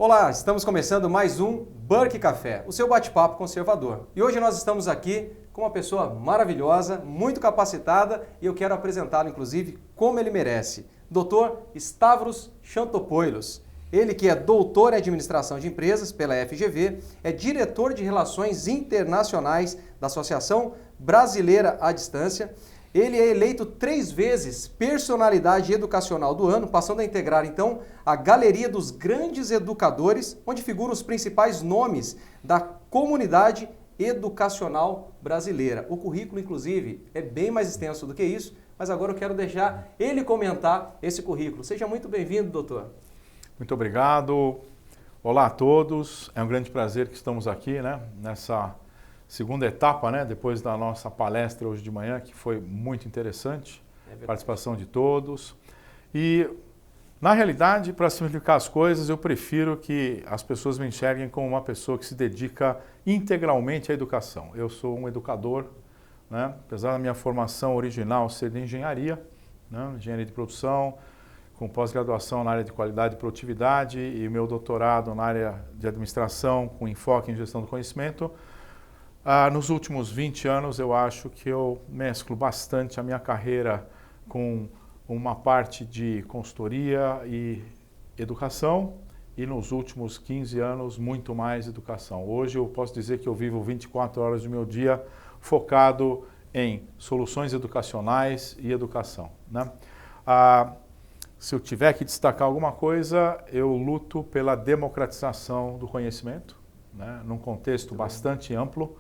Olá, estamos começando mais um Burke Café, o seu bate-papo conservador. E hoje nós estamos aqui com uma pessoa maravilhosa, muito capacitada, e eu quero apresentá-lo, inclusive, como ele merece. Dr. Stavros Chantopoulos. Ele que é doutor em administração de empresas pela FGV, é diretor de relações internacionais da Associação Brasileira à Distância. Ele é eleito 3 vezes personalidade educacional do ano, passando a integrar então a galeria dos grandes educadores, onde figuram os principais nomes da comunidade educacional brasileira. O currículo, inclusive, é bem mais extenso do que isso, mas agora eu quero deixar ele comentar esse currículo. Seja muito bem-vindo, doutor. Muito obrigado. Olá a todos. É um grande prazer que estamos aqui, nessa segunda etapa, depois da nossa palestra hoje de manhã, que foi muito interessante, participação de todos. E, na realidade, para simplificar as coisas, eu prefiro que as pessoas me enxerguem como uma pessoa que se dedica integralmente à educação. Eu sou um educador, apesar da minha formação original ser de engenharia, engenharia de produção, com pós-graduação na área de qualidade e produtividade e meu doutorado na área de administração com enfoque em gestão do conhecimento. Nos últimos 20 anos eu acho que eu mesclo bastante a minha carreira com uma parte de consultoria e educação e nos últimos 15 anos muito mais educação. Hoje eu posso dizer que eu vivo 24 horas do meu dia focado em soluções educacionais e educação. Se eu tiver que destacar alguma coisa, eu luto pela democratização do conhecimento, num contexto bastante amplo,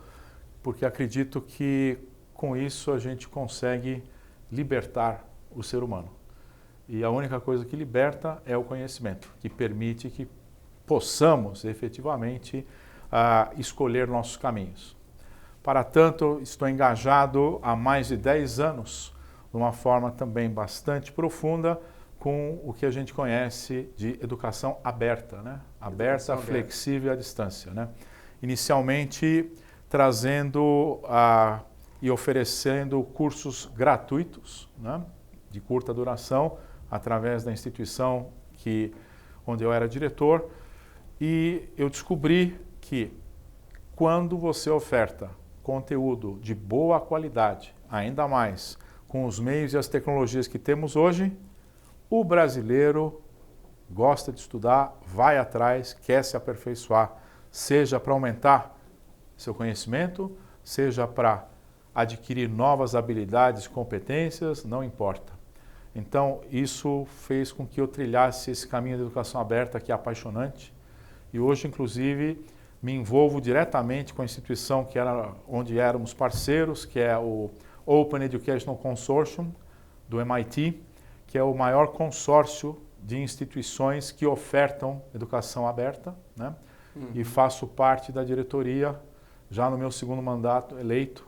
porque acredito que com isso a gente consegue libertar o ser humano. E a única coisa que liberta é o conhecimento, que permite que possamos efetivamente escolher nossos caminhos. Para tanto, estou engajado há mais de 10 anos, de uma forma também bastante profunda, com o que a gente conhece de educação aberta, aberta, flexível à distância. Inicialmente, trazendo e oferecendo cursos gratuitos, de curta duração, através da instituição onde eu era diretor, e eu descobri que quando você oferta conteúdo de boa qualidade, ainda mais com os meios e as tecnologias que temos hoje, o brasileiro gosta de estudar, vai atrás, quer se aperfeiçoar, seja para aumentar seu conhecimento, seja para adquirir novas habilidades, competências, não importa. Então, isso fez com que eu trilhasse esse caminho de educação aberta que é apaixonante e hoje, inclusive, me envolvo diretamente com a instituição onde éramos parceiros, que é o Open Educational Consortium do MIT, que é o maior consórcio de instituições que ofertam educação aberta, E faço parte da diretoria, já no meu segundo mandato eleito,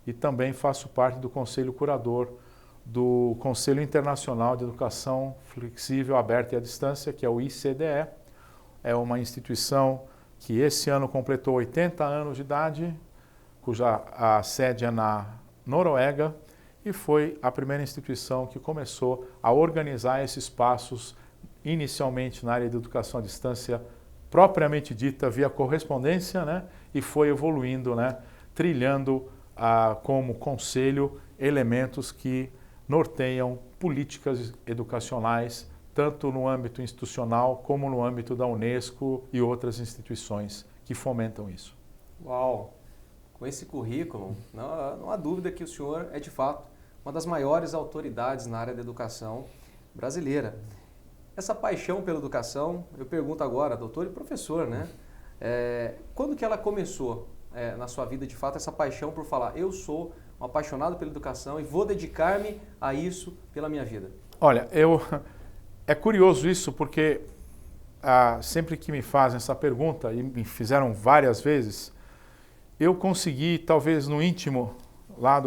E também faço parte do conselho curador do Conselho Internacional de Educação Flexível, Aberta e à Distância, que é o ICDE. É uma instituição que esse ano completou 80 anos de idade, cuja a sede é na Noruega, e foi a primeira instituição que começou a organizar esses passos, inicialmente na área de educação à distância, propriamente dita via correspondência, e foi evoluindo, trilhando como conselho elementos que norteiam políticas educacionais, tanto no âmbito institucional como no âmbito da Unesco e outras instituições que fomentam isso. Uau! Com esse currículo, não há dúvida que o senhor é, de fato, uma das maiores autoridades na área da educação brasileira. Essa paixão pela educação, eu pergunto agora, doutor e professor, quando que ela começou na sua vida, de fato, essa paixão por falar, eu sou um apaixonado pela educação e vou dedicar-me a isso pela minha vida? Olha, é curioso isso porque sempre que me fazem essa pergunta, e me fizeram várias vezes, eu consegui, talvez no íntimo, lá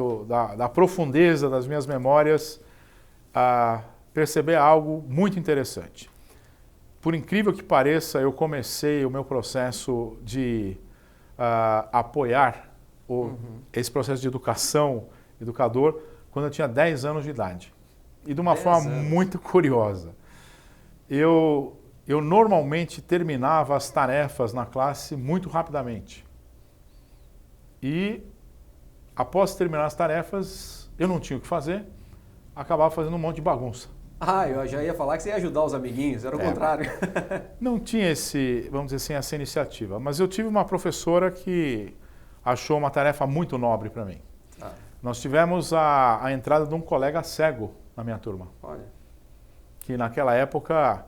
da profundeza das minhas memórias, perceber algo muito interessante. Por incrível que pareça, eu comecei o meu processo de apoiar esse processo de educador, quando eu tinha 10 anos de idade. E de uma forma muito curiosa. Eu eu normalmente terminava as tarefas na classe muito rapidamente. E após terminar as tarefas, eu não tinha o que fazer, acabava fazendo um monte de bagunça. Ah, eu já ia falar que você ia ajudar os amiguinhos, era o contrário. Não tinha vamos dizer assim, essa iniciativa, mas eu tive uma professora que achou uma tarefa muito nobre para mim. Ah. Nós tivemos a entrada de um colega cego na minha turma. Olha. Que naquela época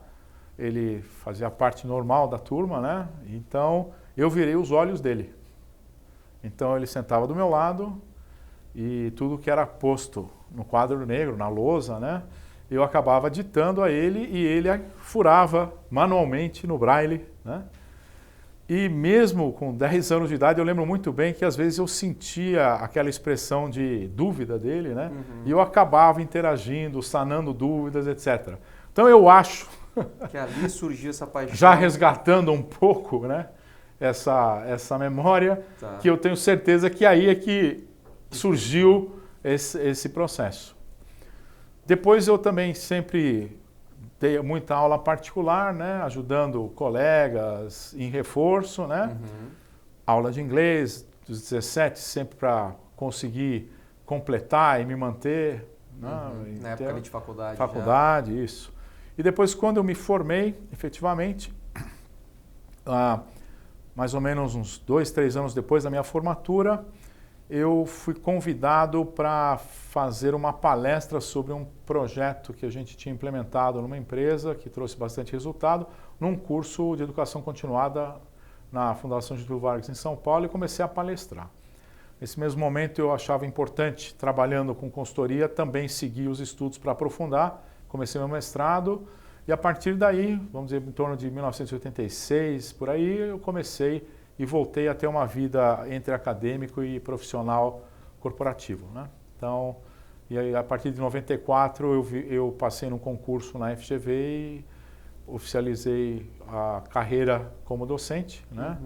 ele fazia parte normal da turma, né? Então eu virei os olhos dele. Então ele sentava do meu lado e tudo que era posto no quadro negro, na lousa, né? Eu acabava ditando a ele e ele furava manualmente no braille, né? E mesmo com 10 anos de idade, eu lembro muito bem que às vezes eu sentia aquela expressão de dúvida dele, né? E eu acabava interagindo, sanando dúvidas, etc. Então eu acho, que ali surgiu essa paixão. Já resgatando um pouco, né? Essa memória, Tá. Que eu tenho certeza que aí é que surgiu esse processo. Depois eu também sempre dei muita aula particular, né, ajudando colegas em reforço, né? Aula de inglês dos 17, sempre para conseguir completar e me manter. Né, na época de faculdade. Faculdade, já. Isso. E depois, quando eu me formei, efetivamente, mais ou menos uns 2, 3 anos depois da minha formatura, eu fui convidado para fazer uma palestra sobre um projeto que a gente tinha implementado numa empresa que trouxe bastante resultado, num curso de educação continuada na Fundação Getúlio Vargas em São Paulo, e comecei a palestrar. Nesse mesmo momento eu achava importante, trabalhando com consultoria, também seguir os estudos para aprofundar. Comecei meu mestrado e a partir daí, vamos dizer, em torno de 1986, por aí, eu comecei e voltei a ter uma vida entre acadêmico e profissional corporativo, né? Então, e aí, a partir de 94 eu passei num concurso na FGV e oficializei a carreira como docente, né?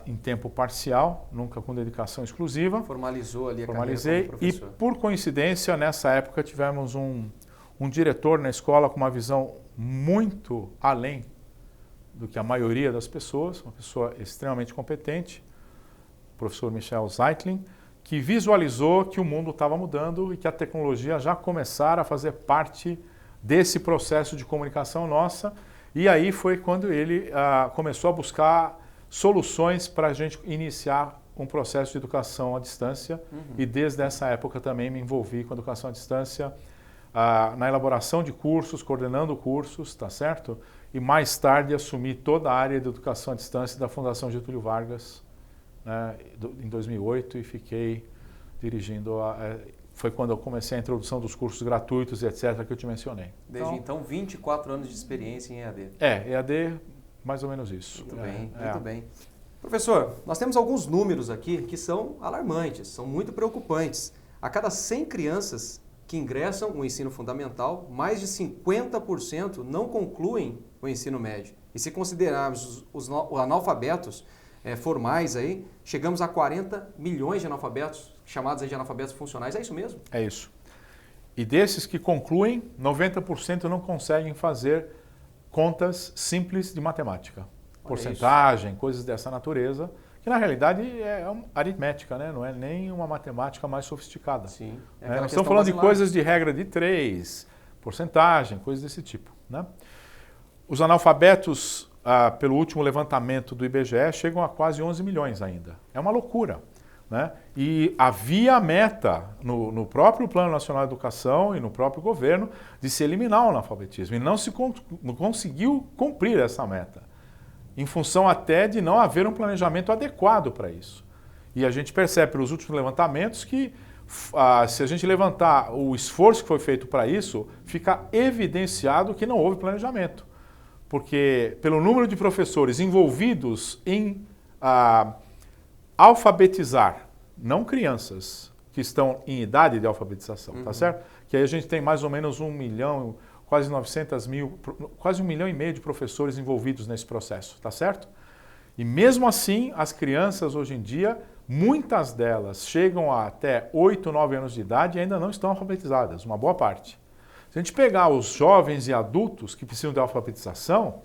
Em tempo parcial, nunca com dedicação exclusiva. Formalizou ali a Formalizei, carreira como professor. E por coincidência, nessa época tivemos um diretor na escola com uma visão muito além do que a maioria das pessoas, uma pessoa extremamente competente, o professor Michel Zeitlin, que visualizou que o mundo estava mudando e que a tecnologia já começara a fazer parte desse processo de comunicação nossa. E aí foi quando ele começou a buscar soluções para a gente iniciar um processo de educação à distância. E desde essa época também me envolvi com a educação à distância, na elaboração de cursos, coordenando cursos, tá certo? E mais tarde assumi toda a área de educação à distância da Fundação Getúlio Vargas, né, em 2008, e fiquei dirigindo, foi quando eu comecei a introdução dos cursos gratuitos e etc. que eu te mencionei. Desde então 24 anos de experiência em EAD. EAD, mais ou menos isso. Muito bem, muito bem. Professor, nós temos alguns números aqui que são alarmantes, são muito preocupantes. A cada 100 crianças que ingressam no ensino fundamental, mais de 50% não concluem o ensino médio. E se considerarmos os analfabetos formais, aí, chegamos a 40 milhões de analfabetos, chamados aí de analfabetos funcionais. É isso mesmo? É isso. E desses que concluem, 90% não conseguem fazer contas simples de matemática. Porcentagem, coisas dessa natureza, que na realidade é aritmética, né? Não é nem uma matemática mais sofisticada. Sim. Nós estamos falando de coisas de regra de 3, porcentagem, coisas desse tipo, né? Os analfabetos, pelo último levantamento do IBGE, chegam a quase 11 milhões ainda. É uma loucura, né? E havia a meta no próprio Plano Nacional de Educação e no próprio governo de se eliminar o analfabetismo. E não conseguiu cumprir essa meta, em função até de não haver um planejamento adequado para isso. E a gente percebe pelos últimos levantamentos que, se a gente levantar o esforço que foi feito para isso, fica evidenciado que não houve planejamento. Porque pelo número de professores envolvidos em alfabetizar, não crianças que estão em idade de alfabetização, tá certo? Que aí a gente tem mais ou menos 1 milhão, quase 900 mil, quase 1,5 milhão de professores envolvidos nesse processo, tá certo? E mesmo assim, as crianças hoje em dia, muitas delas chegam a até 8, 9 anos de idade e ainda não estão alfabetizadas, uma boa parte. Se a gente pegar os jovens e adultos que precisam de alfabetização,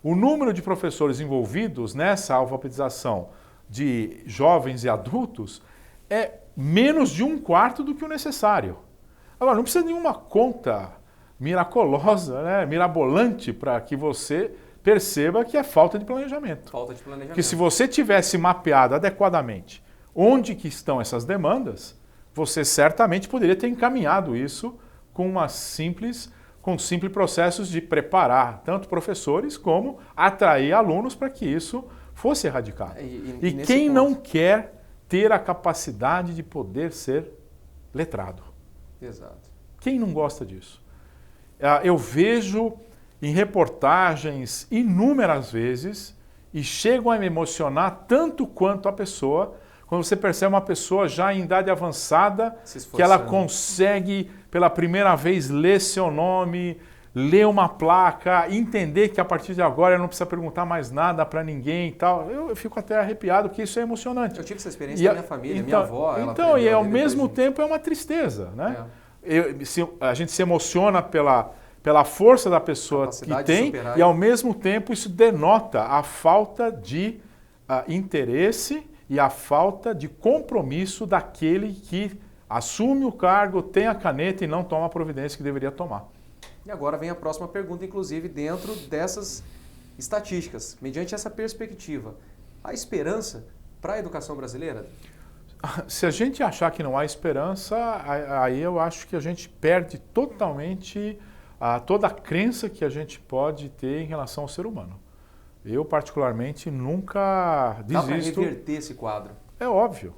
o número de professores envolvidos nessa alfabetização de jovens e adultos é menos de 1/4 do que o necessário. Agora, não precisa de nenhuma conta miraculosa, né, mirabolante, para que você perceba que é falta de planejamento. Falta de planejamento. Porque se você tivesse mapeado adequadamente onde que estão essas demandas, você certamente poderia ter encaminhado isso com simples processos de preparar tanto professores como atrair alunos para que isso fosse erradicado. E quem não quer ter a capacidade de poder ser letrado? Exato. Quem não gosta disso? Eu vejo em reportagens inúmeras vezes e chegam a me emocionar tanto quanto a pessoa, quando você percebe uma pessoa já em idade avançada, que ela consegue pela primeira vez ler seu nome, ler uma placa, entender que a partir de agora ela não precisa perguntar mais nada para ninguém e tal. Eu fico até arrepiado, porque isso é emocionante. Eu tive essa experiência na minha família, minha avó. Então, e ao mesmo tempo é uma tristeza, né? A gente se emociona pela força da pessoa que tem e ao mesmo tempo isso denota a falta de interesse e a falta de compromisso daquele que assume o cargo, tem a caneta e não toma a providência que deveria tomar. E agora vem a próxima pergunta, inclusive dentro dessas estatísticas, mediante essa perspectiva. Há esperança para a educação brasileira? Se a gente achar que não há esperança, aí eu acho que a gente perde totalmente toda a crença que a gente pode ter em relação ao ser humano. Eu, particularmente, nunca desisto. Dá para reverter esse quadro? É óbvio.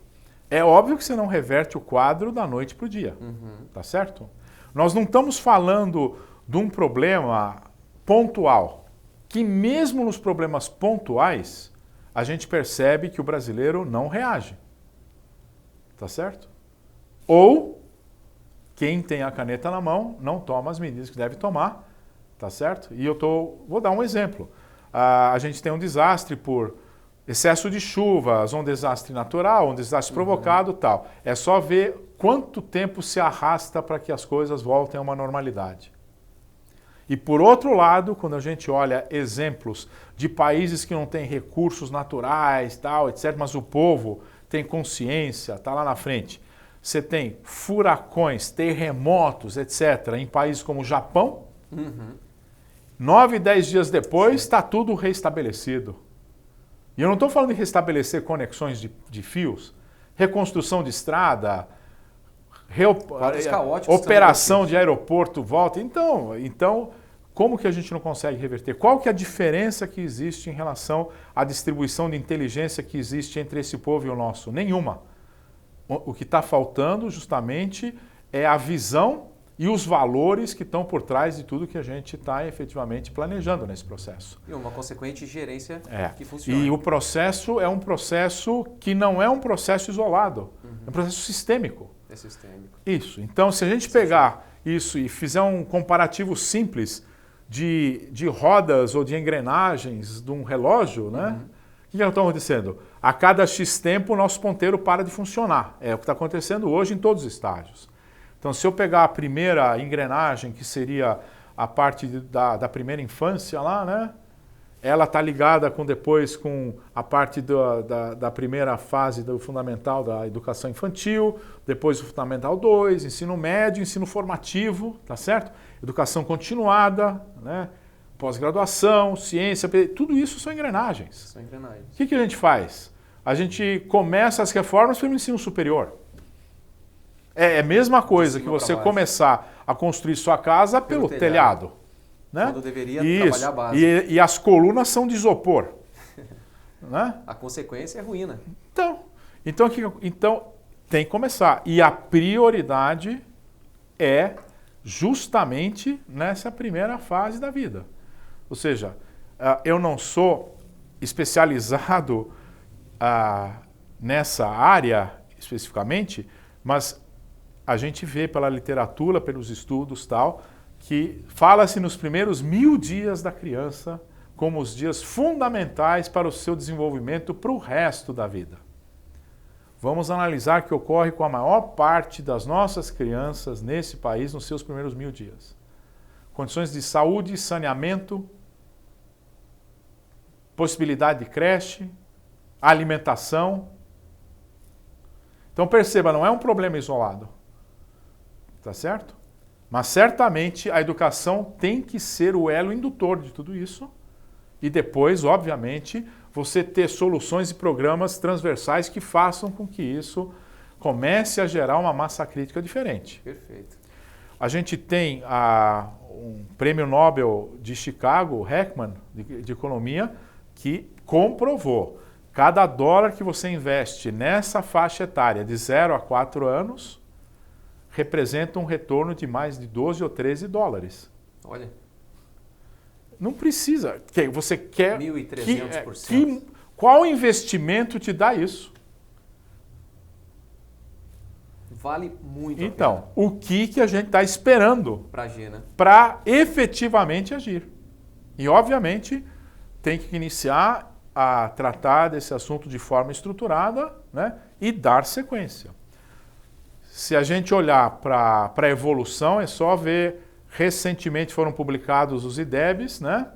É óbvio que você não reverte o quadro da noite para o dia. Tá certo? Nós não estamos falando de um problema pontual, que mesmo nos problemas pontuais, a gente percebe que o brasileiro não reage. Tá certo? Ou quem tem a caneta na mão não toma as medidas que deve tomar, tá certo? E vou dar um exemplo. A gente tem um desastre por excesso de chuvas, um desastre natural, um desastre provocado, tal. É só ver quanto tempo se arrasta para que as coisas voltem a uma normalidade. E por outro lado, quando a gente olha exemplos de países que não têm recursos naturais, tal, etc., mas o povo tem consciência, está lá na frente. Você tem furacões, terremotos, etc., em países como o Japão. 9, 10 dias depois, está tudo restabelecido. E eu não estou falando de restabelecer conexões de fios, reconstrução de estrada, operação de aeroporto, volta. Então, como que a gente não consegue reverter? Qual que é a diferença que existe em relação à distribuição de inteligência que existe entre esse povo e o nosso? Nenhuma. O que está faltando justamente é a visão e os valores que estão por trás de tudo que a gente está efetivamente planejando nesse processo. E uma consequente gerência que funciona. E o processo é um processo que não é um processo isolado, é um processo sistêmico. É sistêmico. Isso. Então, se a gente pegar isso e fizer um comparativo simples de rodas ou de engrenagens de um relógio, né? O que está acontecendo? A cada X tempo o nosso ponteiro para de funcionar. É o que está acontecendo hoje em todos os estágios. Então, se eu pegar a primeira engrenagem, que seria a parte da primeira infância lá, né? Ela está ligada depois com a parte da primeira fase do fundamental da educação infantil, depois o fundamental 2, ensino médio, ensino formativo, tá certo? Educação continuada, né? Pós-graduação, ciência, tudo isso são engrenagens. São engrenagens. O que a gente faz? A gente começa as reformas pelo ensino superior. É a mesma coisa que você começar a construir sua casa pelo telhado. Né? Quando deveria trabalhar a base. E as colunas são de isopor. Né? A consequência é ruína. Então tem que começar. E a prioridade é justamente nessa primeira fase da vida. Ou seja, eu não sou especializado nessa área especificamente, mas a gente vê pela literatura, pelos estudos tal, que fala-se nos primeiros 1000 dias da criança como os dias fundamentais para o seu desenvolvimento para o resto da vida. Vamos analisar o que ocorre com a maior parte das nossas crianças nesse país nos seus primeiros 1000 dias. condições de saúde, saneamento, possibilidade de creche, alimentação. Então perceba, não é um problema isolado, tá certo? Mas certamente a educação tem que ser o elo indutor de tudo isso e depois, obviamente, você ter soluções e programas transversais que façam com que isso comece a gerar uma massa crítica diferente. Perfeito. A gente tem um prêmio Nobel de Chicago, Heckman, de economia, que comprovou cada dólar que você investe nessa faixa etária de 0 a 4 anos representa um retorno de mais de 12 ou 13 dólares. Olha. Não precisa. Você quer... 1.300%. Qual investimento te dá isso? Vale muito Então, o que a gente está esperando para agir, né? Para efetivamente agir? E, obviamente, tem que iniciar a tratar desse assunto de forma estruturada, né, e dar sequência. Se a gente olhar para a evolução, é só ver, recentemente foram publicados os IDEBs, né,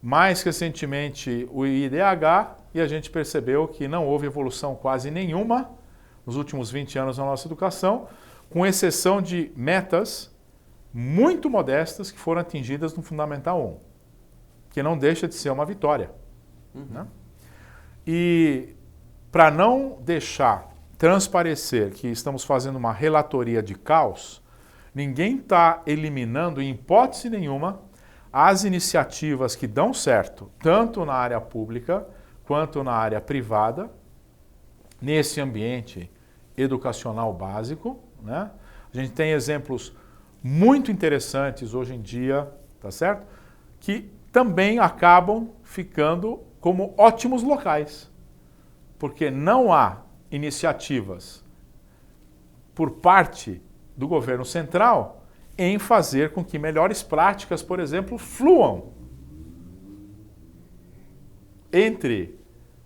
mais recentemente o IDH, e a gente percebeu que não houve evolução quase nenhuma nos últimos 20 anos na nossa educação, com exceção de metas muito modestas que foram atingidas no Fundamental 1, que não deixa de ser uma vitória. Né? E para não deixar transparecer que estamos fazendo uma relatoria de caos, ninguém está eliminando, em hipótese nenhuma, as iniciativas que dão certo, tanto na área pública quanto na área privada, nesse ambiente educacional básico. Né? A gente tem exemplos muito interessantes hoje em dia, tá certo? Que também acabam ficando como ótimos locais, porque não há iniciativas por parte do governo central em fazer com que melhores práticas, por exemplo, fluam entre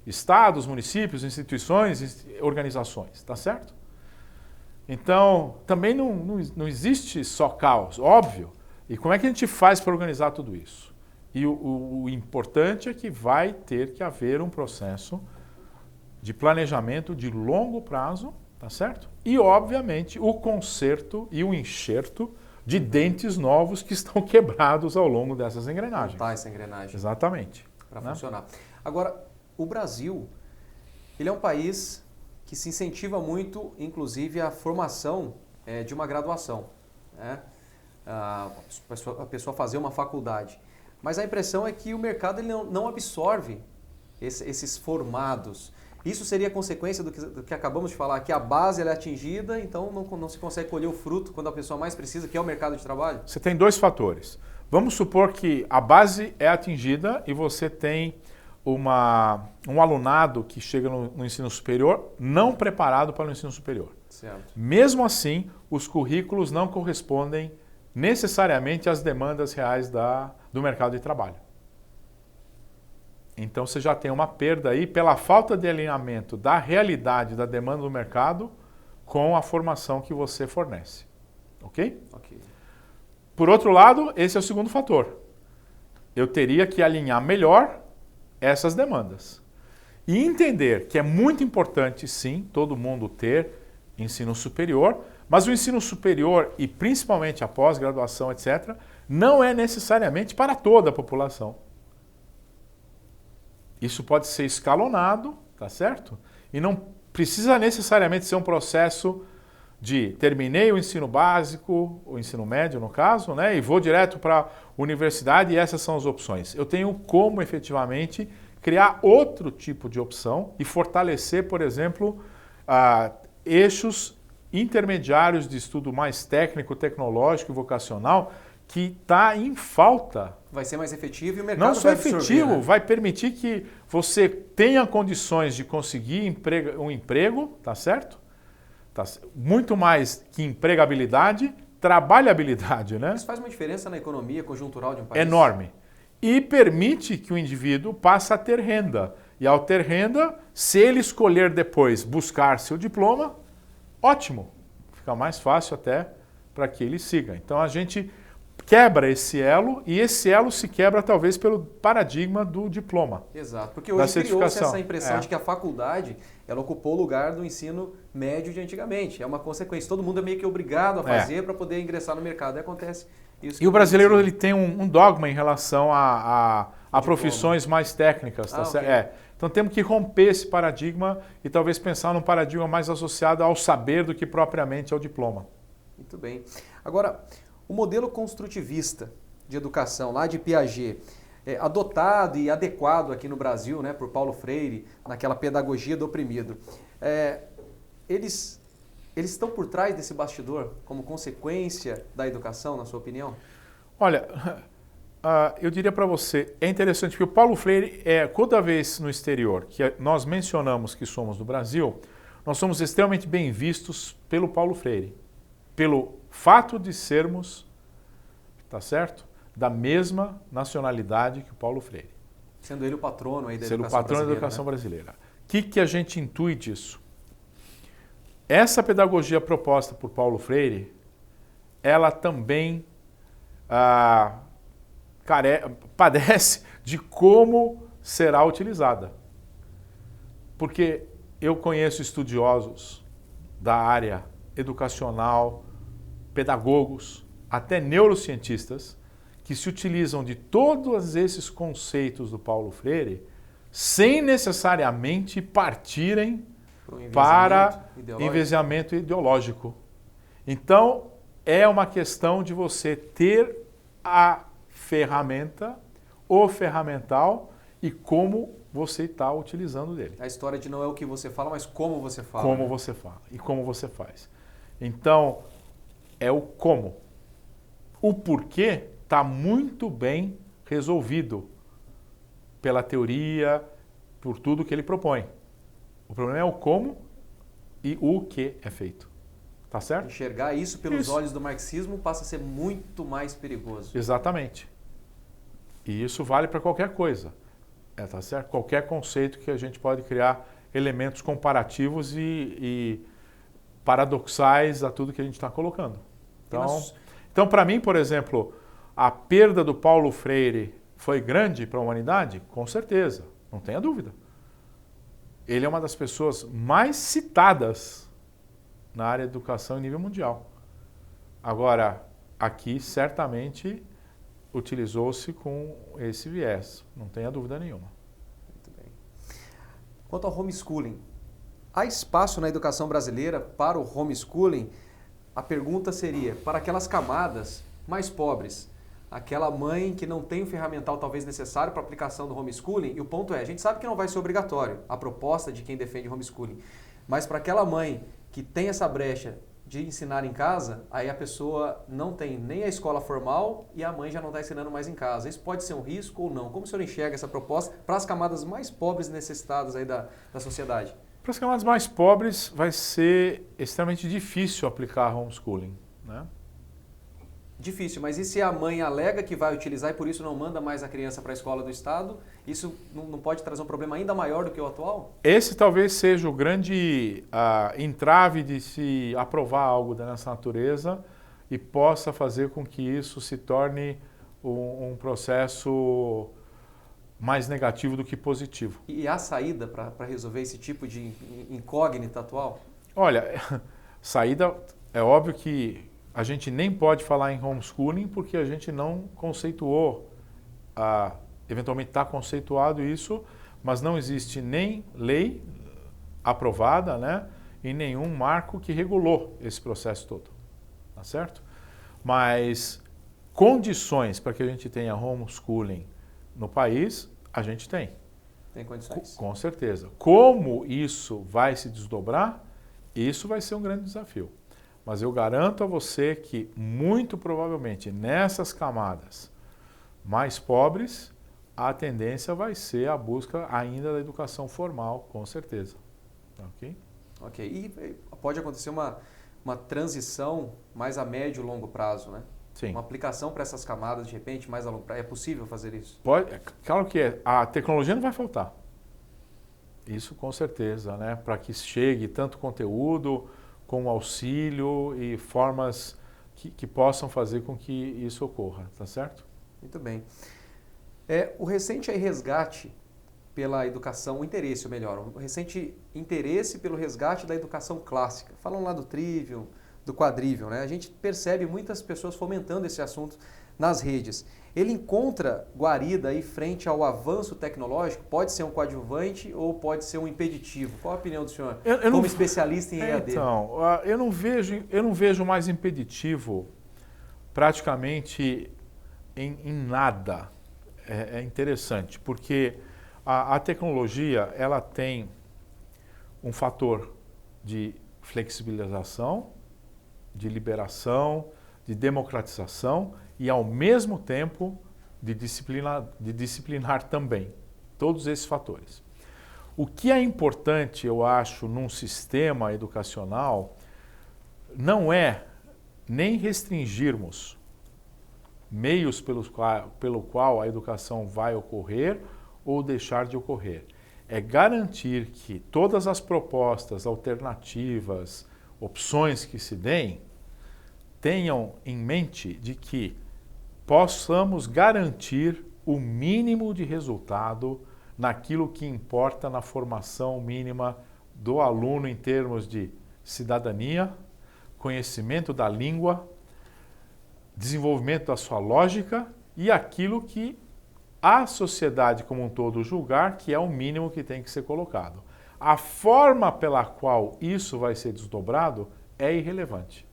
estados, municípios, instituições, organizações, tá certo? Então, também não existe só caos, óbvio. E como é que a gente faz para organizar tudo isso? E o importante é que vai ter que haver um processo de planejamento de longo prazo, tá certo? E, obviamente, o conserto e o enxerto de dentes novos que estão quebrados ao longo dessas engrenagens. Montar essa engrenagem. Exatamente. Para funcionar. Agora, o Brasil, ele é um país que se incentiva muito, inclusive, a formação de uma graduação, né? A pessoa fazer uma faculdade. Mas a impressão é que o mercado ele não absorve esses formados. Isso seria consequência do que acabamos de falar, que a base ela é atingida, então não se consegue colher o fruto quando a pessoa mais precisa, que é o mercado de trabalho? Você tem dois fatores. Vamos supor que a base é atingida e você tem um alunado que chega no ensino superior não preparado para o ensino superior. Certo. Mesmo assim, os currículos não correspondem necessariamente às demandas reais do mercado de trabalho. Então você já tem uma perda aí pela falta de alinhamento da realidade da demanda do mercado com a formação que você fornece. Ok? Ok. Por outro lado, esse é o segundo fator. Eu teria que alinhar melhor essas demandas. E entender que é muito importante, sim, todo mundo ter ensino superior, mas o ensino superior e principalmente a pós-graduação, etc., não é necessariamente para toda a população. Isso pode ser escalonado, tá certo? E não precisa necessariamente ser um processo de terminei o ensino básico, o ensino médio no caso, né, e vou direto para a universidade e essas são as opções. Eu tenho como efetivamente criar outro tipo de opção e fortalecer, por exemplo, eixos intermediários de estudo mais técnico, tecnológico e vocacional que está em falta. Vai ser mais efetivo e o mercado não só efetivo, né? Vai permitir que você tenha condições de conseguir um emprego, tá certo? Muito mais que empregabilidade, trabalhabilidade, né? Isso faz uma diferença na economia conjuntural de um país? Enorme. E permite que o indivíduo passe a ter renda. E ao ter renda, se ele escolher depois buscar seu diploma, ótimo. Fica mais fácil até para que ele siga. Então a gente quebra esse elo e esse elo se quebra talvez pelo paradigma do diploma. Exato, porque hoje criou-se essa impressão É. de que a faculdade ela ocupou o lugar do ensino médio de antigamente. É uma consequência, todo mundo é meio que obrigado a fazer para poder ingressar no mercado. E acontece isso. E o brasileiro ele tem um dogma em relação a profissões mais técnicas. Tá certo? Okay. Então temos que romper esse paradigma e talvez pensar num paradigma mais associado ao saber do que propriamente ao diploma. Muito bem. Agora, o modelo construtivista de educação, lá de Piaget, adotado e adequado aqui no Brasil, né, por Paulo Freire, naquela pedagogia do oprimido, eles estão por trás desse bastidor como consequência da educação, na sua opinião? Olha, eu diria para você, é interessante que o Paulo Freire, toda vez no exterior que nós mencionamos que somos do Brasil, nós somos extremamente bem vistos pelo Paulo Freire, pelo fato de sermos, tá certo, da mesma nacionalidade que o Paulo Freire. Sendo ele o patrono aí da Sendo educação o patrono brasileira, da educação brasileira. O que a gente intui disso? Essa pedagogia proposta por Paulo Freire, ela também padece de como será utilizada. Porque eu conheço estudiosos da área educacional, pedagogos, até neurocientistas, que se utilizam de todos esses conceitos do Paulo Freire sem necessariamente partirem para enviesamento ideológico. Então, é uma questão de você ter a ferramenta, o ferramental e como você está utilizando dele. A história de não é o que você fala, mas como você fala. Como você fala e como você faz. Então, é o como. O porquê está muito bem resolvido pela teoria, por tudo que ele propõe. O problema é o como e o que é feito. Tá certo? Enxergar isso pelos olhos do marxismo passa a ser muito mais perigoso. Exatamente. E isso vale para qualquer coisa. Tá certo? Qualquer conceito que a gente pode criar elementos comparativos e paradoxais a tudo que a gente está colocando. Então, para mim, por exemplo, a perda do Paulo Freire foi grande para a humanidade? Com certeza, não tenha dúvida. Ele é uma das pessoas mais citadas na área de educação em nível mundial. Agora, aqui certamente utilizou-se com esse viés, não tenha dúvida nenhuma. Muito bem. Quanto ao homeschooling, há espaço na educação brasileira para o homeschooling? A pergunta seria, para aquelas camadas mais pobres, aquela mãe que não tem o ferramental talvez necessário para a aplicação do homeschooling, e o ponto é, a gente sabe que não vai ser obrigatório a proposta de quem defende homeschooling, mas para aquela mãe que tem essa brecha de ensinar em casa, aí a pessoa não tem nem a escola formal e a mãe já não está ensinando mais em casa. Isso pode ser um risco ou não? Como o senhor enxerga essa proposta para as camadas mais pobres e necessitadas aí da sociedade? Para as camadas mais pobres vai ser extremamente difícil aplicar homeschooling, né? Difícil, mas e se a mãe alega que vai utilizar e por isso não manda mais a criança para a escola do Estado? Isso não pode trazer um problema ainda maior do que o atual? Esse talvez seja o grande entrave de se aprovar algo dessa natureza e possa fazer com que isso se torne um processo mais negativo do que positivo. E há saída para resolver esse tipo de incógnita atual? Olha, saída é óbvio que a gente nem pode falar em homeschooling porque a gente não conceituou, eventualmente está conceituado isso, mas não existe nem lei aprovada, né, e nenhum marco que regulou esse processo todo, tá certo? Mas condições para que a gente tenha homeschooling no país, a gente tem. Tem condições. Com certeza. Como isso vai se desdobrar, isso vai ser um grande desafio. Mas eu garanto a você que, muito provavelmente, nessas camadas mais pobres, a tendência vai ser a busca ainda da educação formal, com certeza. Ok? Ok. E pode acontecer uma transição mais a médio e longo prazo, né? Sim. Uma aplicação para essas camadas, de repente, mais a longo prazo. É possível fazer isso? Pode, claro que é. A tecnologia não vai faltar. Isso com certeza, né? Para que chegue tanto conteúdo como auxílio e formas que possam fazer com que isso ocorra, tá certo? Muito bem. O recente resgate pela educação, o interesse, ou melhor, o recente interesse pelo resgate da educação clássica. Falam lá do trivium, do quadrivium, né? A gente percebe muitas pessoas fomentando esse assunto nas redes. Ele encontra guarida aí frente ao avanço tecnológico? Pode ser um coadjuvante ou pode ser um impeditivo? Qual a opinião do senhor, como especialista em EAD? Então, eu não vejo mais impeditivo praticamente em nada. É interessante, porque a tecnologia ela tem um fator de flexibilização, de liberação, de democratização e, ao mesmo tempo, de disciplinar também. Todos esses fatores. O que é importante, eu acho, num sistema educacional não é nem restringirmos meios pelo qual a educação vai ocorrer ou deixar de ocorrer. É garantir que todas as propostas, alternativas, opções que se deem, tenham em mente de que possamos garantir o mínimo de resultado naquilo que importa na formação mínima do aluno em termos de cidadania, conhecimento da língua, desenvolvimento da sua lógica e aquilo que a sociedade como um todo julgar que é o mínimo que tem que ser colocado. A forma pela qual isso vai ser desdobrado é irrelevante.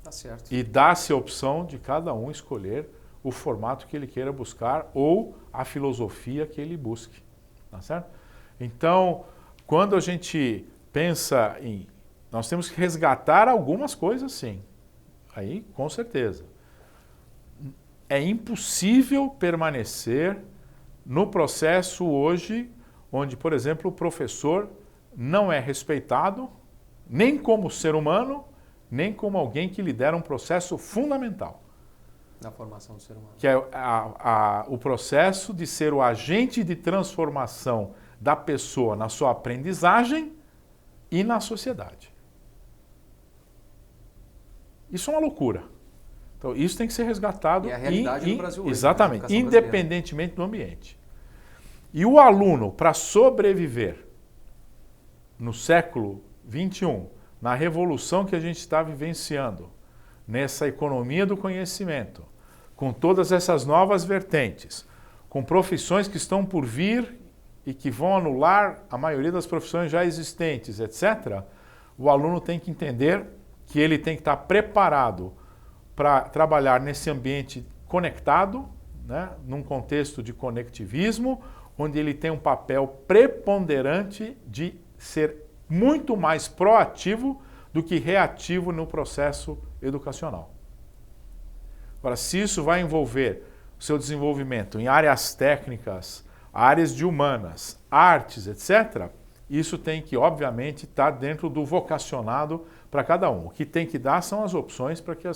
Tá certo. E dá-se a opção de cada um escolher o formato que ele queira buscar ou a filosofia que ele busque. Tá certo? Então, quando a gente pensa em... Nós temos que resgatar algumas coisas, sim. Aí, com certeza. É impossível permanecer no processo hoje, onde, por exemplo, o professor não é respeitado, nem como ser humano, nem como alguém que lidera um processo fundamental. Na formação do ser humano. Que é o processo de ser o agente de transformação da pessoa na sua aprendizagem e na sociedade. Isso é uma loucura. Então, isso tem que ser resgatado. E é a realidade do Brasil hoje, exatamente, independentemente do ambiente. E o aluno, para sobreviver no século XXI, na revolução que a gente está vivenciando, nessa economia do conhecimento, com todas essas novas vertentes, com profissões que estão por vir e que vão anular a maioria das profissões já existentes, etc., o aluno tem que entender que ele tem que estar preparado para trabalhar nesse ambiente conectado, né, num contexto de conectivismo, onde ele tem um papel preponderante de ser muito mais proativo do que reativo no processo educacional. Agora, se isso vai envolver o seu desenvolvimento em áreas técnicas, áreas de humanas, artes, etc., isso tem que, obviamente, estar dentro do vocacionado para cada um. O que tem que dar são as opções para que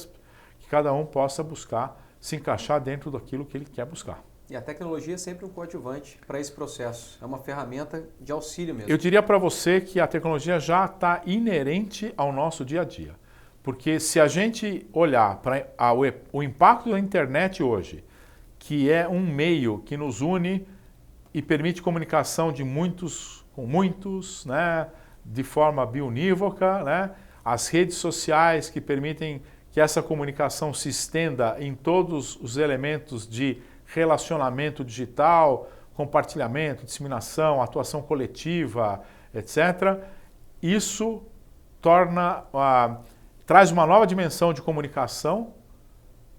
cada um possa buscar se encaixar dentro daquilo que ele quer buscar. E a tecnologia é sempre um coadjuvante para esse processo. É uma ferramenta de auxílio mesmo. Eu diria para você que a tecnologia já está inerente ao nosso dia a dia. Porque se a gente olhar para o impacto da internet hoje, que é um meio que nos une e permite comunicação de muitos com muitos, né, de forma biunívoca, né, as redes sociais que permitem que essa comunicação se estenda em todos os elementos de relacionamento digital, compartilhamento, disseminação, atuação coletiva, etc. Isso traz uma nova dimensão de comunicação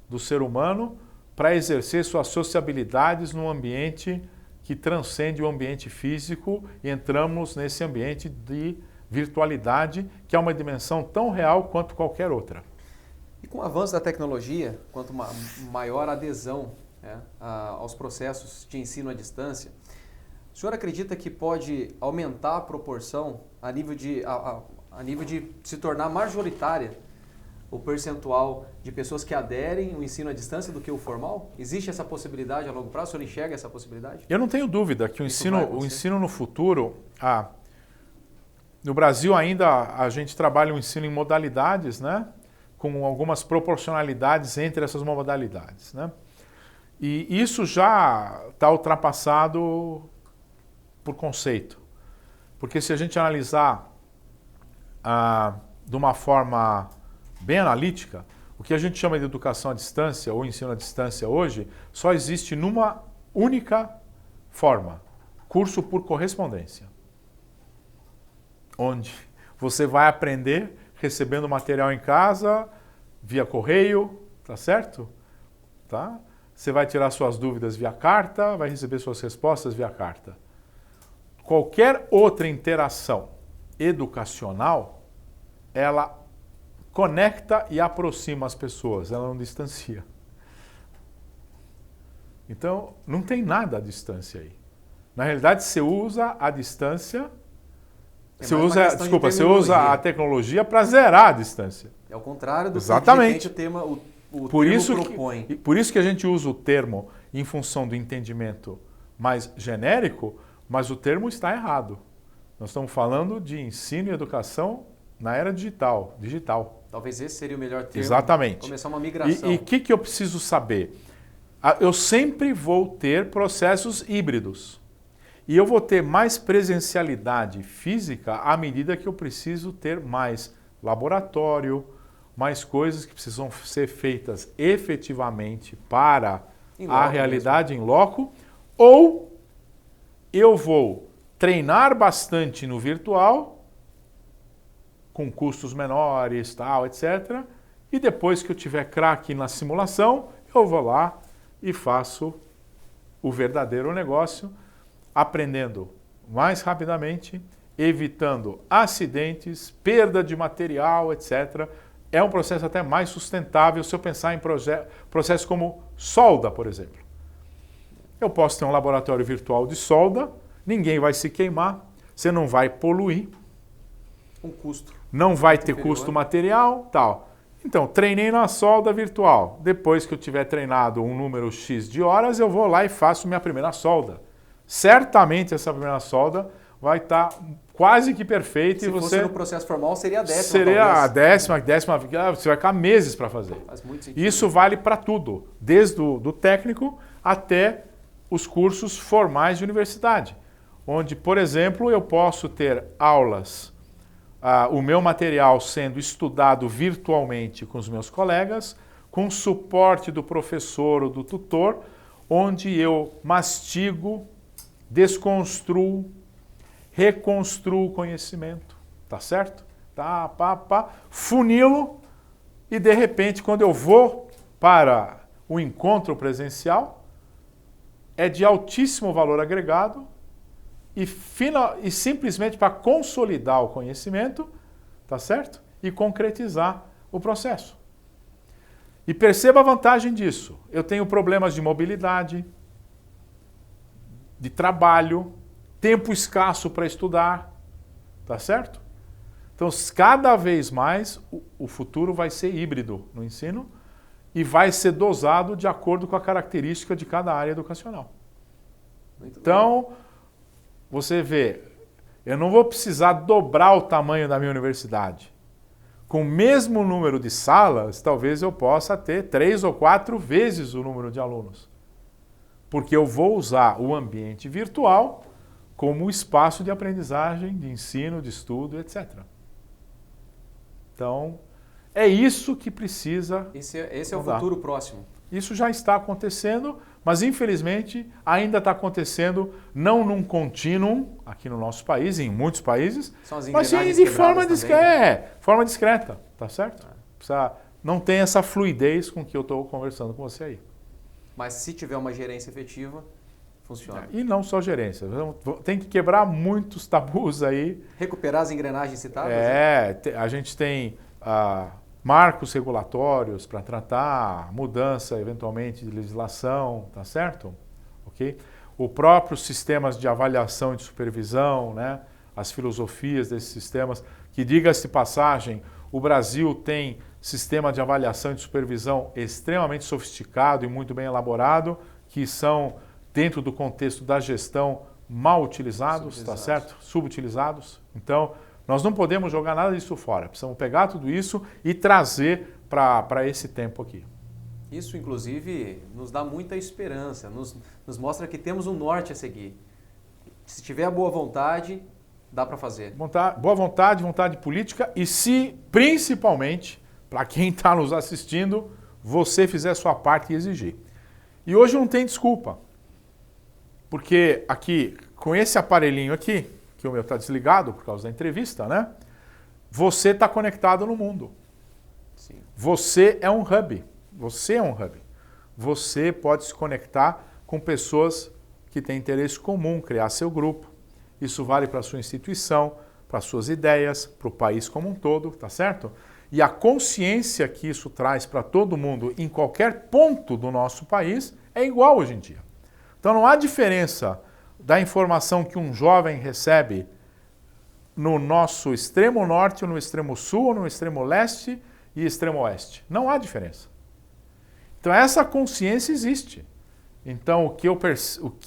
do ser humano para exercer suas sociabilidades num ambiente que transcende o ambiente físico e entramos nesse ambiente de virtualidade, que é uma dimensão tão real quanto qualquer outra. E com o avanço da tecnologia, quanto uma maior adesão, né, aos processos de ensino à distância, o senhor acredita que pode aumentar a proporção a nível de se tornar majoritária o percentual de pessoas que aderem ao ensino à distância do que o formal? Existe essa possibilidade a longo prazo? O senhor enxerga essa possibilidade? Eu não tenho dúvida que o ensino no futuro... no Brasil ainda a gente trabalha o ensino em modalidades, né? com algumas proporcionalidades entre essas modalidades, né? E isso já está ultrapassado por conceito. Porque se a gente analisar de uma forma bem analítica, o que a gente chama de educação à distância ou ensino à distância hoje só existe numa única forma: curso por correspondência. Onde você vai aprender recebendo material em casa, via correio, tá certo? Tá? Você vai tirar suas dúvidas via carta, vai receber suas respostas via carta. Qualquer outra interação educacional, ela conecta e aproxima as pessoas, ela não distancia. Então, não tem nada à distância aí. Na realidade, você usa a distância, você usa a tecnologia para zerar a distância. É o contrário do Exatamente. que o Por termo isso propõe. por isso que a gente usa o termo em função do entendimento mais genérico, mas o termo está errado. Nós estamos falando de ensino e educação na era digital. Talvez esse seria o melhor termo. Exatamente. Começar uma migração. E o que eu preciso saber? Eu sempre vou ter processos híbridos. E eu vou ter mais presencialidade física à medida que eu preciso ter mais laboratório, mais coisas que precisam ser feitas efetivamente para a realidade em loco, ou eu vou treinar bastante no virtual, com custos menores, tal, etc. E depois que eu tiver craque na simulação, eu vou lá e faço o verdadeiro negócio, aprendendo mais rapidamente, evitando acidentes, perda de material, etc. É um processo até mais sustentável se eu pensar em processos como solda, por exemplo. Eu posso ter um laboratório virtual de solda, ninguém vai se queimar, você não vai poluir. Um custo. Não vai ter custo material, tal. Então, treinei na solda virtual. Depois que eu tiver treinado um número X de horas, eu vou lá e faço minha primeira solda. Certamente essa primeira solda vai estar quase que perfeita. Se fosse no processo formal, seria a 10ª. Seria talvez. a décima, você vai ficar meses para fazer. Faz muito sentido. Isso vale para tudo, desde do técnico até os cursos formais de universidade, onde, por exemplo, eu posso ter aulas, o meu material sendo estudado virtualmente com os meus colegas, com suporte do professor ou do tutor, onde eu mastigo, desconstruo, reconstruo o conhecimento, tá certo? Funilo, e de repente, quando eu vou para o encontro presencial, é de altíssimo valor agregado e simplesmente para consolidar o conhecimento, tá certo? E concretizar o processo. E perceba a vantagem disso. Eu tenho problemas de mobilidade, de trabalho, tempo escasso para estudar, tá certo? Então, cada vez mais o futuro vai ser híbrido no ensino e vai ser dosado de acordo com a característica de cada área educacional. Então, você vê, eu não vou precisar dobrar o tamanho da minha universidade. Com o mesmo número de salas, talvez eu possa ter 3 ou 4 vezes o número de alunos. Porque eu vou usar o ambiente virtual como espaço de aprendizagem, de ensino, de estudo, etc. Então, é isso que precisa. Esse é o futuro próximo. Isso já está acontecendo, mas infelizmente ainda está acontecendo não num contínuo aqui no nosso país, em muitos países, mas sim de forma discreta, tá certo? Não tem essa fluidez com que eu estou conversando com você aí. Mas se tiver uma gerência efetiva, funciona. E não só gerência, tem que quebrar muitos tabus aí. Recuperar as engrenagens citadas? A gente tem marcos regulatórios para tratar, mudança eventualmente de legislação, tá certo? Ok? O próprio sistemas de avaliação e de supervisão, né? As filosofias desses sistemas, que diga-se de passagem, o Brasil tem sistema de avaliação e de supervisão extremamente sofisticado e muito bem elaborado, que são, dentro do contexto da gestão, mal utilizados, tá certo? Subutilizados. Então, nós não podemos jogar nada disso fora. Precisamos pegar tudo isso e trazer para esse tempo aqui. Isso, inclusive, nos dá muita esperança, nos mostra que temos um norte a seguir. Se tiver a boa vontade, dá para fazer. Boa vontade, vontade política e se, principalmente, para quem está nos assistindo, você fizer a sua parte e exigir. E hoje não tem desculpa, porque aqui, com esse aparelhinho aqui, que o meu está desligado por causa da entrevista, né? Você está conectado no mundo. Sim. Você é um hub. Você é um hub. Você pode se conectar com pessoas que têm interesse comum, criar seu grupo. Isso vale para a sua instituição, para as suas ideias, para o país como um todo, tá certo? E a consciência que isso traz para todo mundo em qualquer ponto do nosso país é igual hoje em dia. Então não há diferença da informação que um jovem recebe no nosso extremo norte, ou no extremo sul, ou no extremo leste e extremo oeste. Não há diferença. Então essa consciência existe. Então o que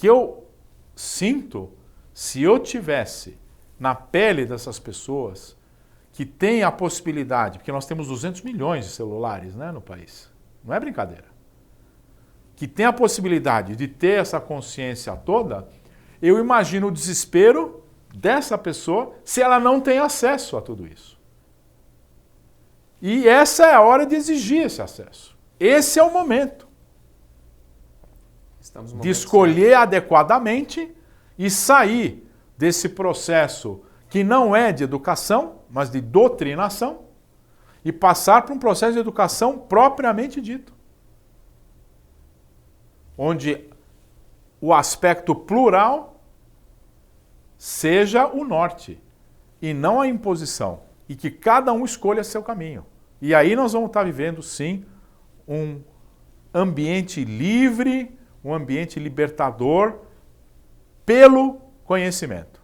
eu sinto, se eu tivesse na pele dessas pessoas que têm a possibilidade, porque nós temos 200 milhões de celulares, né, no país, não é brincadeira, que tem a possibilidade de ter essa consciência toda, eu imagino o desespero dessa pessoa se ela não tem acesso a tudo isso. E essa é a hora de exigir esse acesso. Esse é o momento. Estamos no de momento escolher certo. adequadamente e sair desse processo que não é de educação, mas de doutrinação, e passar para um processo de educação propriamente dito. Onde o aspecto plural seja o norte e não a imposição, e que cada um escolha seu caminho. E aí nós vamos estar vivendo, sim, um ambiente livre, um ambiente libertador pelo conhecimento.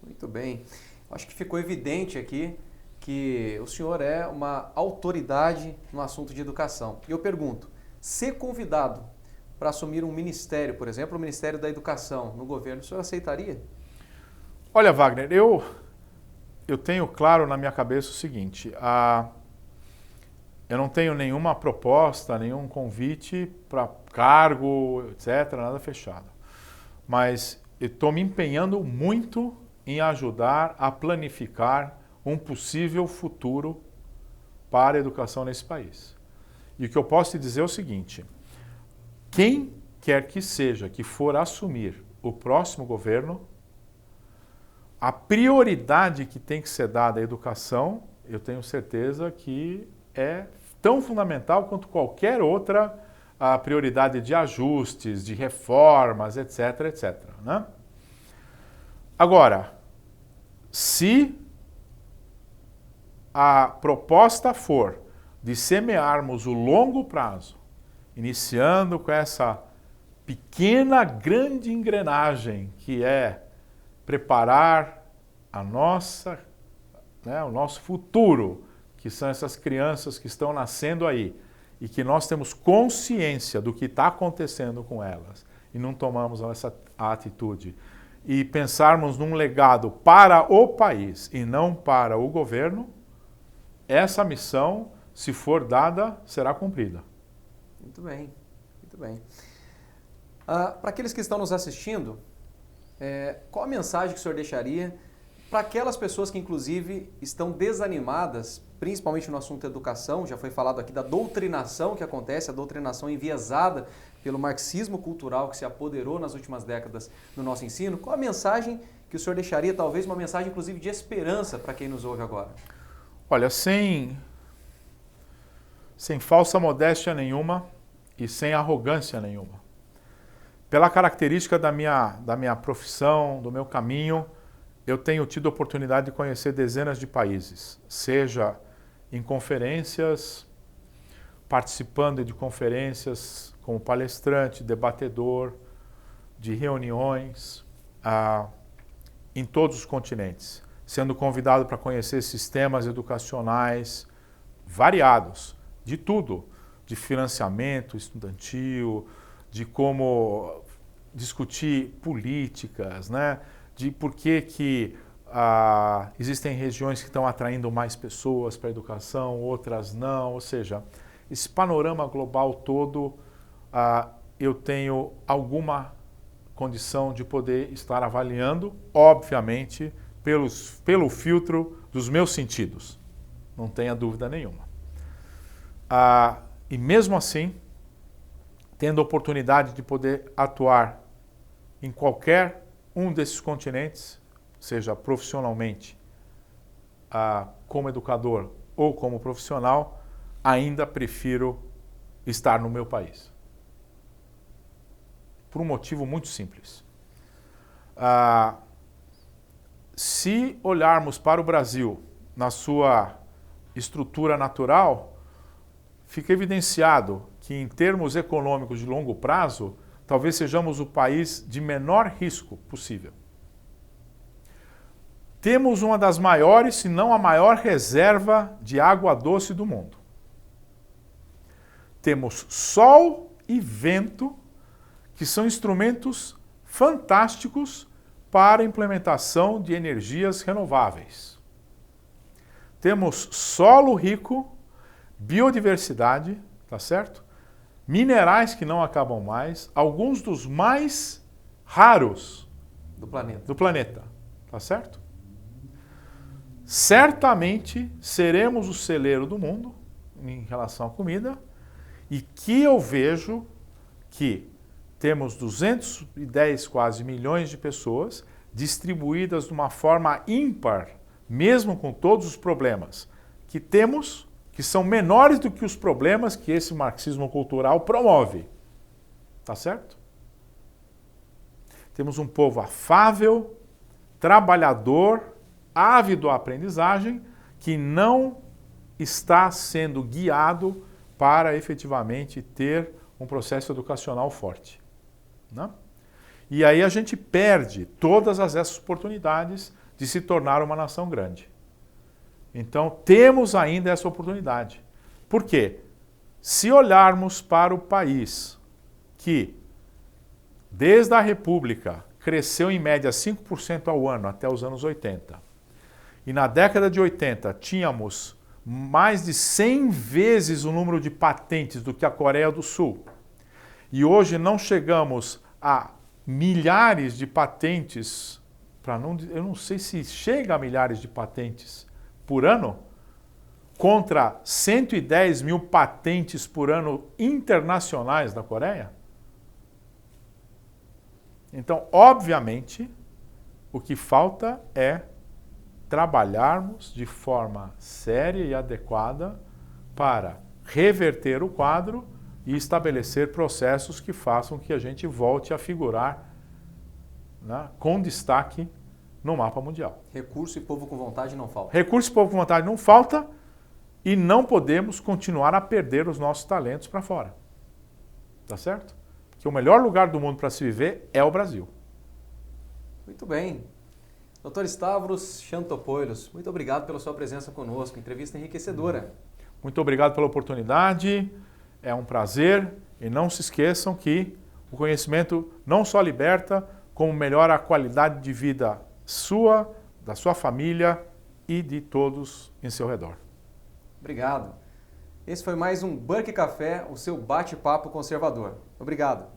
Muito bem. Acho que ficou evidente aqui que o senhor é uma autoridade no assunto de educação. E eu pergunto, ser convidado para assumir um ministério, por exemplo, o Ministério da Educação no governo, o senhor aceitaria? Olha, Wagner, eu tenho claro na minha cabeça o seguinte, eu não tenho nenhuma proposta, nenhum convite para cargo, etc., nada fechado. Mas eu estou me empenhando muito em ajudar a planificar um possível futuro para a educação nesse país. E o que eu posso te dizer é o seguinte, quem quer que seja que for assumir o próximo governo, a prioridade que tem que ser dada à educação, eu tenho certeza que é tão fundamental quanto qualquer outra prioridade de ajustes, de reformas, etc., etc., né? Agora, se a proposta for de semearmos o longo prazo, iniciando com essa pequena, grande engrenagem que é preparar a nossa, né, o nosso futuro, que são essas crianças que estão nascendo aí, e que nós temos consciência do que está acontecendo com elas, e não tomamos essa atitude, e pensarmos num legado para o país e não para o governo, essa missão, se for dada, será cumprida. Muito bem, muito bem. Para aqueles que estão nos assistindo, qual a mensagem que o senhor deixaria para aquelas pessoas que, inclusive, estão desanimadas, principalmente no assunto educação? Já foi falado aqui da doutrinação que acontece, a doutrinação enviesada pelo marxismo cultural que se apoderou nas últimas décadas no nosso ensino. Qual a mensagem que o senhor deixaria, talvez uma mensagem, inclusive, de esperança para quem nos ouve agora? Olha, sem falsa modéstia nenhuma e sem arrogância nenhuma. Pela característica da minha profissão, do meu caminho, eu tenho tido a oportunidade de conhecer dezenas de países, seja em conferências, participando de conferências como palestrante, debatedor, de reuniões, em todos os continentes, sendo convidado para conhecer sistemas educacionais variados, de tudo, de financiamento estudantil, de como discutir políticas, né? De por que Existem regiões que estão atraindo mais pessoas para a educação, outras não. Ou seja, esse panorama global todo, eu tenho alguma condição de poder estar avaliando, obviamente, pelo filtro dos meus sentidos. Não tenha dúvida nenhuma. E mesmo assim, tendo a oportunidade de poder atuar em qualquer um desses continentes, seja profissionalmente, como educador ou como profissional, ainda prefiro estar no meu país. Por um motivo muito simples. Se olharmos para o Brasil na sua estrutura natural, fica evidenciado que, em termos econômicos de longo prazo, talvez sejamos o país de menor risco possível. Temos uma das maiores, se não a maior reserva de água doce do mundo. Temos sol e vento, que são instrumentos fantásticos para a implementação de energias renováveis. Temos solo rico, biodiversidade, tá certo? Minerais que não acabam mais, alguns dos mais raros do planeta, tá certo? Certamente seremos o celeiro do mundo em relação à comida, e que eu vejo que temos 210 quase milhões de pessoas distribuídas de uma forma ímpar, mesmo com todos os problemas que temos, que são menores do que os problemas que esse marxismo cultural promove. Tá certo? Temos um povo afável, trabalhador, ávido à aprendizagem, que não está sendo guiado para efetivamente ter um processo educacional forte. Né? E aí a gente perde todas essas oportunidades de se tornar uma nação grande. Então temos ainda essa oportunidade. Por quê? Se olharmos para o país que, desde a República, cresceu em média 5% ao ano até os anos 80, e na década de 80 tínhamos mais de 100 vezes o número de patentes do que a Coreia do Sul, e hoje não chegamos a milhares de patentes, eu não sei se chega a milhares de patentes por ano, contra 110 mil patentes por ano internacionais da Coreia. Então, obviamente, o que falta é trabalharmos de forma séria e adequada para reverter o quadro e estabelecer processos que façam que a gente volte a figurar, né, com destaque no mapa mundial. Recurso e povo com vontade não falta. Recurso e povo com vontade não falta, e não podemos continuar a perder os nossos talentos para fora. Tá certo? Porque o melhor lugar do mundo para se viver é o Brasil. Muito bem. Dr. Stavros Chantopoilos, muito obrigado pela sua presença conosco. Entrevista enriquecedora. Muito obrigado pela oportunidade. É um prazer. E não se esqueçam que o conhecimento não só liberta, como melhora a qualidade de vida sua, da sua família e de todos em seu redor. Obrigado. Esse foi mais um Burke Café, o seu bate-papo conservador. Obrigado.